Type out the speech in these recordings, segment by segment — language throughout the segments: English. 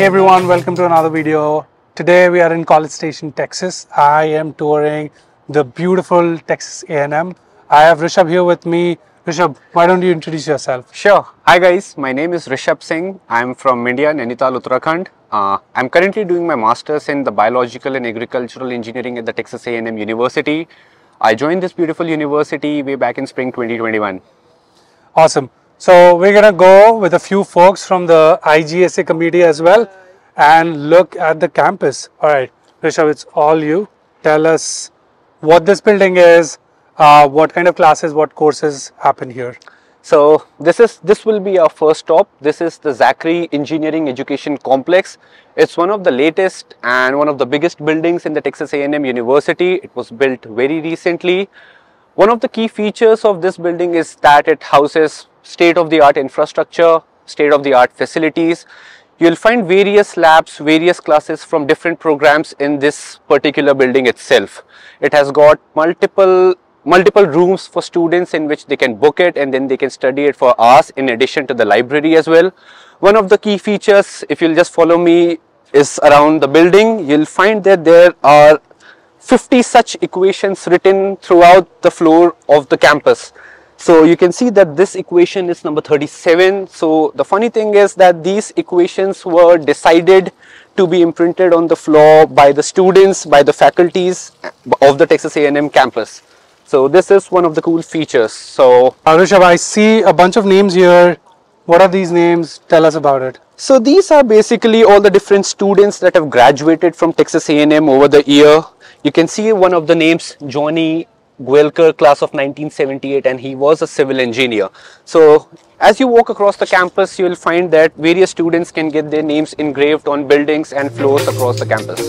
Hey everyone, welcome to another video. Today we are in College Station, Texas. I am touring the beautiful Texas A&M. I have Rishabh here with me. Rishabh, why don't you introduce yourself? Sure. Hi guys, my name is Rishabh Singh. I'm from India, Nainital, Uttarakhand. I'm currently doing my Masters in the Biological and Agricultural Engineering at the Texas A&M University. I joined this beautiful university way back in spring 2021. Awesome. So we're going to go with a few folks from the IGSA committee as well and look at the campus. All right, Rishabh, it's all you. Tell us what this building is, what kind of classes, what courses happen here. So this will be our first stop. This is the Zachary Engineering Education Complex. It's one of the latest and one of the biggest buildings in the Texas A&M University. It was built very recently. One of the key features of this building is that it houses state-of-the-art infrastructure, state-of-the-art facilities. You'll find various labs, various classes from different programs in this particular building itself. It has got multiple rooms for students in which they can book it and then they can study it for hours in addition to the library as well. One of the key features, if you'll just follow me, is around the building. You'll find that there are 50 such equations written throughout the floor of the campus. So you can see that this equation is number 37. So the funny thing is that these equations were decided to be imprinted on the floor by the students, by the faculties of the Texas A&M campus. So this is one of the cool features. So Rishabh, I see a bunch of names here. What are these names? Tell us about it. So these are basically all the different students that have graduated from Texas A&M over the year. You can see one of the names, Johnny Guelker, class of 1978, and he was a civil engineer. So as you walk across the campus, you will find that various students can get their names engraved on buildings and floors across the campus.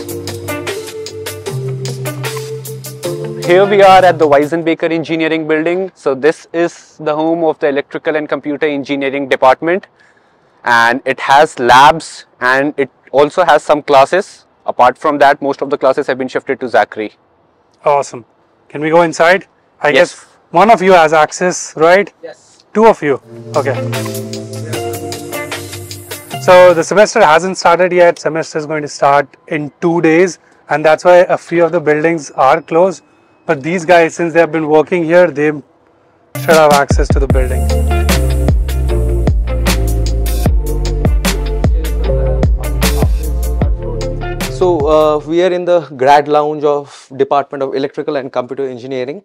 Here we are at the Weisenbaker Engineering Building. So this is the home of the Electrical and Computer Engineering Department, and it has labs and it also has some classes. Apart from that, most of the classes have been shifted to Zachary. Awesome. Can we go inside? I Yes. guess one of you has access, right? Yes. Two of you. Okay. So the semester hasn't started yet. Semester is going to start in 2 days, and that's why a few of the buildings are closed. But these guys, since they have been working here, they should have access to the building. So we are in the grad lounge of Department of Electrical and Computer Engineering.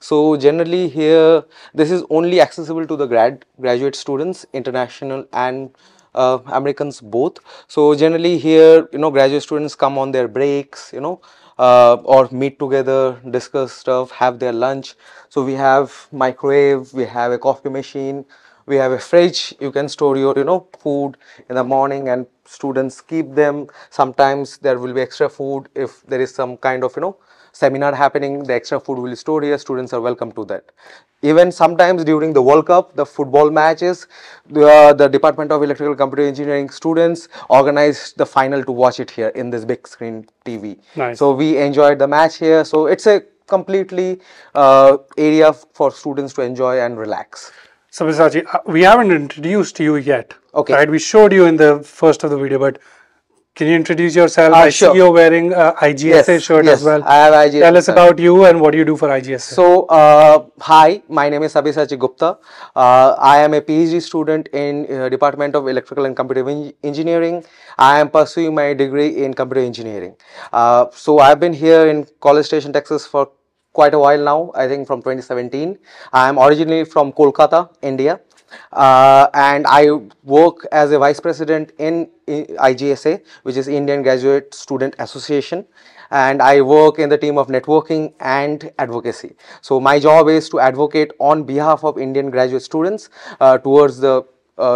So generally here, this is only accessible to the graduate students, international and Americans both. So generally here, graduate students come on their breaks, or meet together, discuss stuff, have their lunch. So we have microwave, we have a coffee machine, we have a fridge. You can store your food in the morning and students keep them. Sometimes there will be extra food if there is some kind of seminar happening. The extra food will be stored here. Students are welcome to that. Even sometimes during the World Cup, the football matches, the Department of Electrical Computer Engineering students organized the final to watch it here in this big screen TV. Nice. So we enjoyed the match here. So it's a completely area for students to enjoy and relax. So Visaji, we haven't introduced you yet. Okay. Right? We showed you in the first of the video, but can you introduce yourself? I Sure. see you're wearing a IGSA shirt as well. I have IGSA. Tell us about you and what you do for IGSA. So, hi, my name is Sabyasachi Gupta. I am a PhD student in Department of Electrical and Computer Engineering. I am pursuing my degree in computer engineering. So, I've been here in College Station, Texas for quite a while now, I think from 2017. I am originally from Kolkata, India. And I work as a vice president in IGSA, which is Indian Graduate Student Association, and I work in the team of networking and advocacy. So my job is to advocate on behalf of Indian graduate students towards the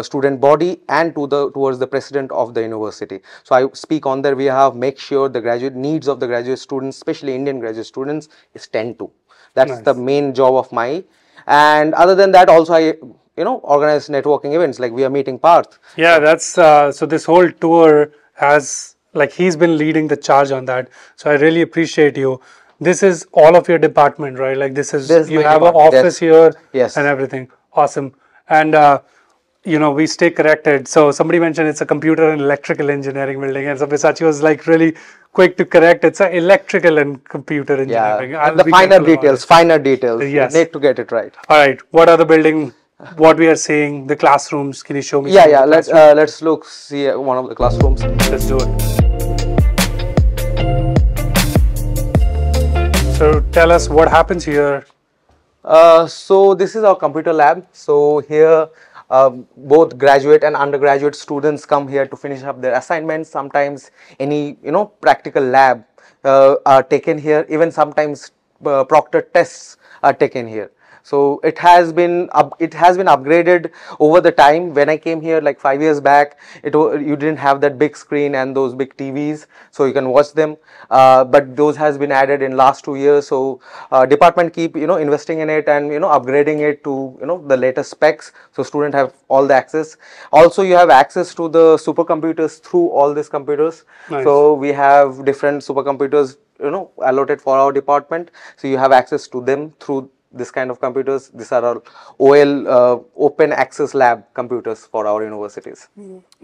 student body and towards the president of the university. So I speak on their behalf, make sure the graduate needs of the graduate students, especially Indian graduate students, is tend to. That's Nice. the main job of my. And other than that, also I organize networking events, like we are meeting Parth. Yeah, that's so this whole tour has, like, he's been leading the charge on that. So I really appreciate you. This is all of your department, right? Like this is you my have an department. office here Yes. and everything. Awesome. And we stay corrected. So somebody mentioned it's a computer and electrical engineering building, and so Visachi was like really quick to correct. It's a electrical and computer engineering. Yeah, I'll the be finer careful about details, it. finer details. Yes. You need to get it right. All right. What are the building? What we are seeing? The classrooms. Can you show me? Yeah, some yeah. of the Let's see one of the classrooms. Let's do it. So tell us what happens here. So this is our computer lab. So here both graduate and undergraduate students come here to finish up their assignments. Sometimes any practical lab are taken here. Even sometimes proctor tests are taken here. So it has been upgraded over the time. When I came here like 5 years back, you didn't have that big screen and those big TVs, so you can watch them. But those has been added in last 2 years. So department keep investing in it and upgrading it to the latest specs. So student have all the access. Also, you have access to the supercomputers through all these computers. Nice. So we have different supercomputers allotted for our department. So you have access to them through this kind of computers. These are all open access lab computers for our universities.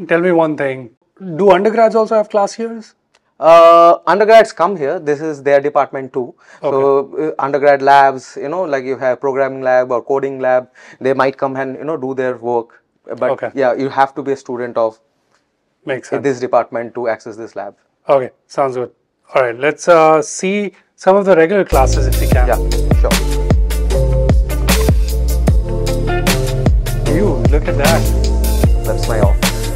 Tell me one thing. Do undergrads also have class years? Undergrads come here. This is their department too. Okay. So undergrad labs, like you have programming lab or coding lab, they might come and do their work. But Okay. yeah, you have to be a student of Makes sense. this department to access this lab. Okay, sounds good. All right, let's see some of the regular classes if we can. Yeah, sure. Look at that. That's my office.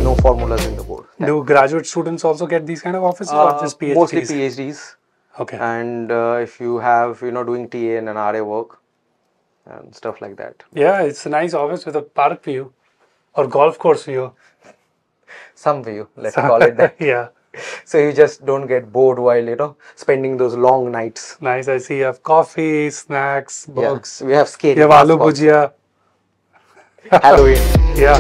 No formulas in the board. Do graduate students also get these kind of offices or just PhDs? Mostly PhDs. Okay. And if you have doing TA and an RA work and stuff like that. Yeah, it's a nice office with a park view or golf course view. Some view, let's call it that. Yeah. So you just don't get bored while spending those long nights. Nice. I see you have coffee, snacks, books. Yeah. We have scary. You have aloo bhujia. Halloween. Yeah.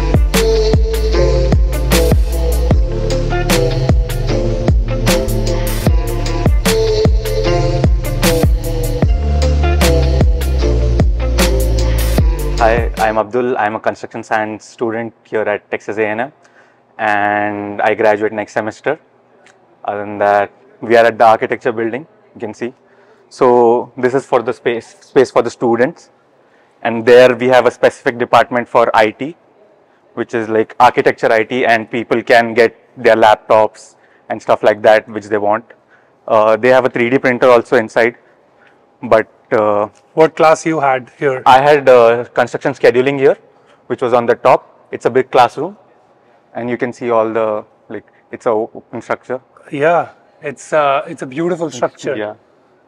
Hi, I'm Abdul. I'm a construction science student here at Texas A&M and I graduate next semester. Other than that, we are at the architecture building, you can see. So this is for the space for the students, and there we have a specific department for IT, which is like architecture IT, and people can get their laptops and stuff like that which they want. They have a 3D printer also inside, but what class you had here? I had construction scheduling here, which was on the top. It's a big classroom, and you can see all the it's a open structure. Yeah, it's a beautiful structure. Yeah.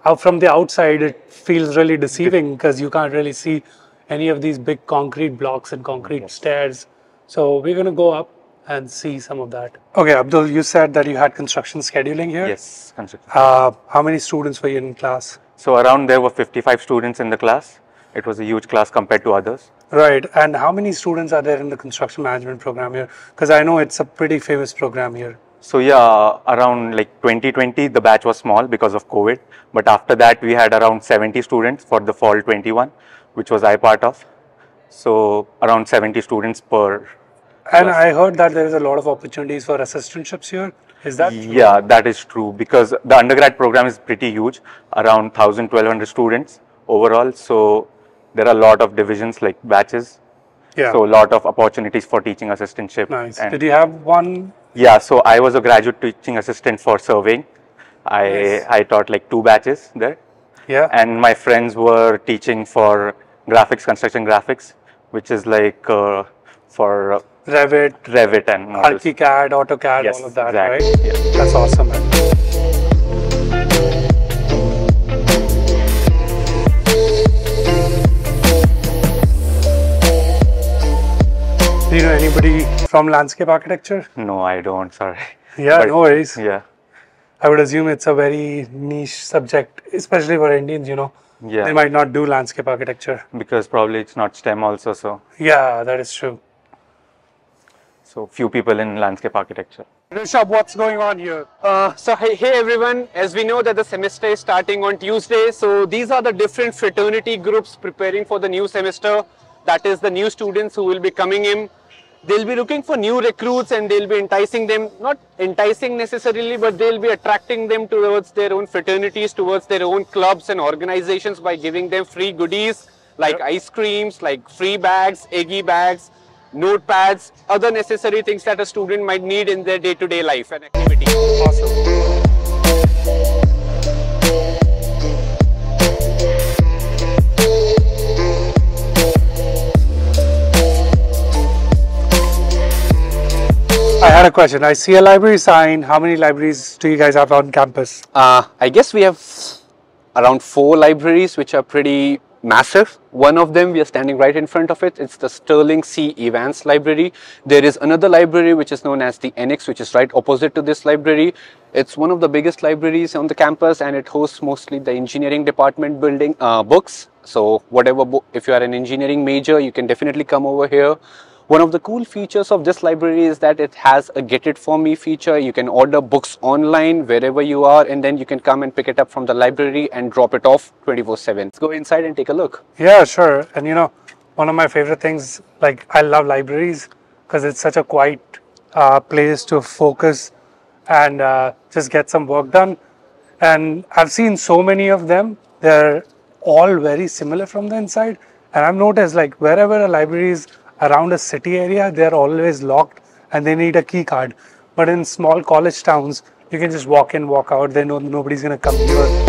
How from the outside it feels really deceiving because you can't really see any of these big concrete blocks and concrete stairs. So we're going to go up and see some of that. Okay, Abdul, you said that you had construction scheduling here? Yes, construction. How many students were you in class? So around there were 55 students in the class. It was a huge class compared to others. Right, and how many students are there in the construction management program here? Because I know it's a pretty famous program here. So yeah, around 2020 the batch was small because of COVID, but after that we had around 70 students for the fall 21, which was I part of. So around 70 students per And class. I heard that there is a lot of opportunities for assistantships here. Is that true? Yeah, that is true because the undergrad program is pretty huge, around 1,000-1,200 students overall. So there are a lot of divisions like batches. Yeah. So a lot of opportunities for teaching assistantship. Nice. And Did you have one? yeah, so I was a graduate teaching assistant for surveying. I taught 2 batches there. Yeah. And my friends were teaching for graphics, construction graphics, which is for Revit, and models. ArchiCAD, AutoCAD, Yes, all of that, exactly. right? Yeah. That's awesome, man. Do you know anybody from landscape architecture? No, I don't, sorry. Yeah, But- no worries. Yeah, I would assume it's a very niche subject, especially for Indians, yeah. They might not do landscape architecture. Because probably it's not STEM also, so. Yeah, that is true. So few people in landscape architecture. Rishabh, what's going on here? Hey everyone, as we know that the semester is starting on Tuesday, so these are the different fraternity groups preparing for the new semester. That is the new students who will be coming in. They'll be looking for new recruits and they'll be enticing them, not enticing necessarily, but they'll be attracting them towards their own fraternities, towards their own clubs and organizations by giving them free goodies like ice creams, like free bags, eggy bags, notepads, other necessary things that a student might need in their day-to-day life and activity. Awesome. I had a question. I see a library sign. How many libraries do you guys have on campus? I guess we have around 4 libraries which are pretty massive. One of them we are standing right in front of it. It's the Sterling C. Evans Library. There is another library which is known as the Annex, which is right opposite to this library. It's one of the biggest libraries on the campus and it hosts mostly the engineering department building books. So whatever book, if you are an engineering major, you can definitely come over here. One of the cool features of this library is that it has a get it for me feature. You can order books online wherever you are and then you can come and pick it up from the library and drop it off 24/7. Let's go inside and take a look. Yeah, sure. And you know, one of my favorite things, like I love libraries because it's such a quiet place to focus and just get some work done. And I've seen so many of them. They're all very similar from the inside. And I've noticed like wherever a library is around a city area, they're always locked and they need a key card. But in small college towns, you can just walk in, walk out. They know nobody's going to come here.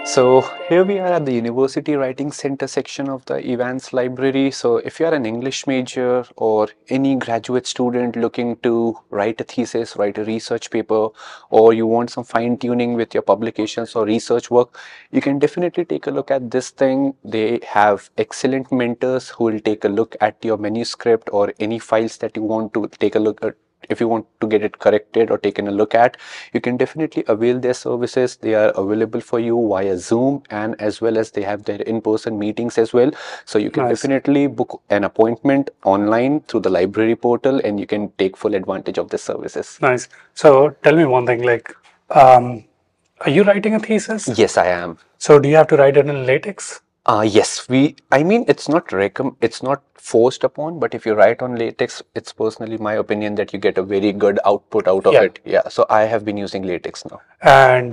So here we are at the University Writing Center section of the Evans Library. So if you are an English major or any graduate student looking to write a thesis, write a research paper, or you want some fine tuning with your publications or research work, you can definitely take a look at this thing. They have excellent mentors who will take a look at your manuscript or any files that you want to take a look at. If you want to get it corrected or taken a look at, you can definitely avail their services. They are available for you via Zoom and as well as they have their in-person meetings as well. So you can definitely book an appointment online through the library portal and you can take full advantage of the services. Nice. So tell me one thing, like, are you writing a thesis? Yes, I am. So do you have to write it in latex? Yes, I mean, it's not forced upon, but if you write on latex, it's personally my opinion that you get a very good output out of it. Yeah, so I have been using latex now. And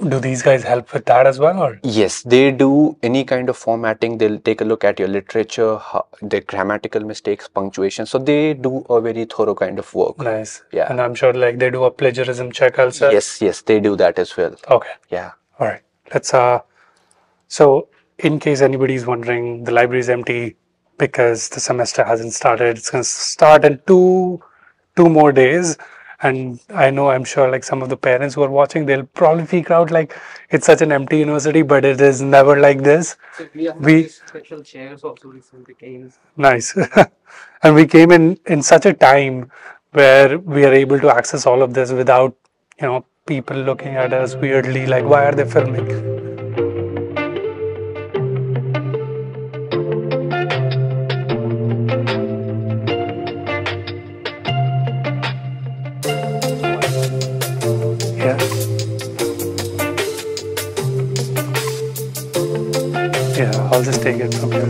do these guys help with that as well? Or? Yes, they do any kind of formatting. They'll take a look at your literature, the grammatical mistakes, punctuation. So they do a very thorough kind of work. Nice. Yeah. And I'm sure like they do a plagiarism check also. Yes, they do that as well. Okay. Yeah. All right. Let's so in case anybody's wondering, the library is empty because the semester hasn't started. It's going to start in two more days. And I'm sure like some of the parents who are watching, they'll probably figure out like it's such an empty university, but it is never like this. So we special chairs also recently came. Nice. And we came in such a time where we are able to access all of this without, people looking at us weirdly, like, why are they filming? Yeah, I'll just take it from here.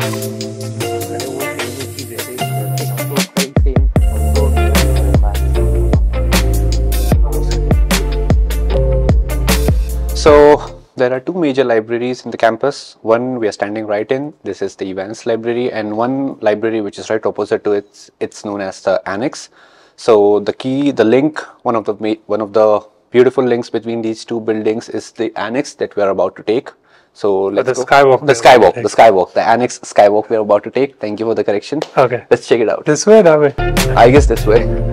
So there are 2 major libraries in the campus. One we are standing right in. This is the Evans Library, and one library which is right opposite to it. It's known as the Annex. So the link, one of the beautiful links between these 2 buildings is the Annex that we are about to take. So let's go. The Annex skywalk we are about to take. Thank you for the correction. Okay. Let's check it out. This way, that way? I guess this way.